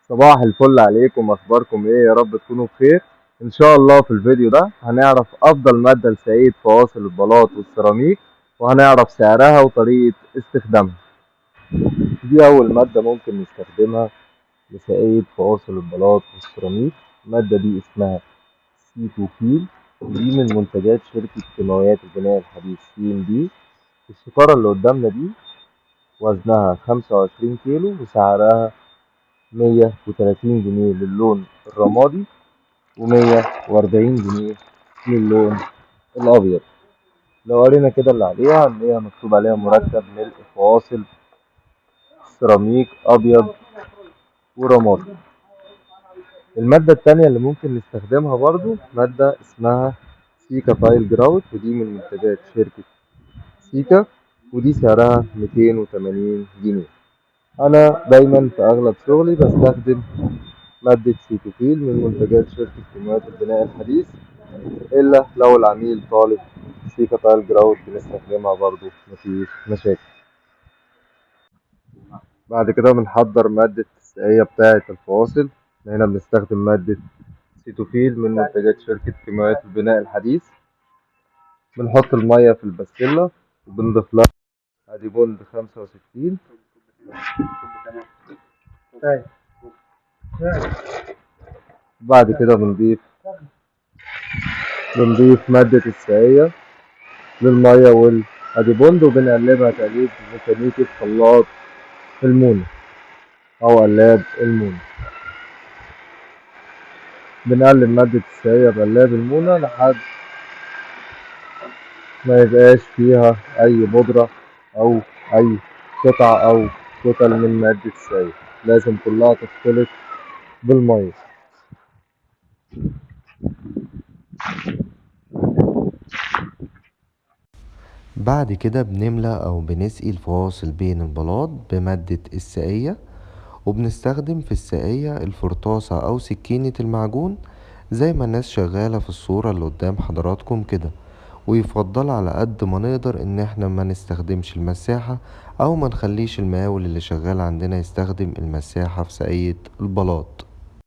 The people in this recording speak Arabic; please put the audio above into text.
صباح الفل عليكم، اخباركم ايه؟ يا رب تكونوا بخير. ان شاء الله في الفيديو ده هنعرف افضل مادة لسقاية فواصل البلاط والسيراميك، وهنعرف سعرها وطريقة استخدامها. دي اول مادة ممكن نستخدمها لسقاية فواصل البلاط والسيراميك. المادة دي اسمها سيتوفيل، ودي من منتجات شركة كيماويات البناء الحديث CMD. الشكارة اللي قدامنا دي وزنها 25 كيلو وسعرها 130 جنيه للون الرمادي، و140 جنيه للون الأبيض. لو قرينا كده اللي عليها هنلاقيها مكتوب عليها مركب ملء فواصل سيراميك أبيض ورمادي. المادة التانية اللي ممكن نستخدمها برضو مادة اسمها سيكا تايل جراوت، ودي من منتجات شركة سيكا، ودي سعرها 280 جنيه. أنا دايما في أغلب شغلي بستخدم مادة سيتوفيل من منتجات شركة كيماويات البناء الحديث، إلا لو العميل طالب سيكا تايل جراوت بنستخدمها برضو، مفيش مشاكل. بعد كده بنحضر مادة التسقية بتاعة الفواصل. هنا بنستخدم مادة سيتوفيل من منتجات شركة كيماويات البناء الحديث. بنحط المية في البسلة وبنضيف لها ادي بوند 65. بعد كده بنضيف مادة السقاية للمية والأديبوند، وبنقلبها تقليب ميكانيكي في خلاط المونة أو قلاب المونة. بنقلب مادة السقاية بقلاب المونة لحد ما يبقاش فيها أي بودرة أو أي قطع أو كتل من مادة السقاية، لازم كلها تختلط بالمية. بعد كده بنملى او بنسقي الفواصل بين البلاط بمادة السقاية، وبنستخدم في السقاية الفرطاسة او سكينة المعجون زي ما الناس شغالة في الصورة اللي قدام حضراتكم كده. ويفضل على قد ما نقدر ان احنا ما نستخدمش المساحة او ما نخليش المقاول اللي شغال عندنا يستخدم المساحة في سقاية البلاط.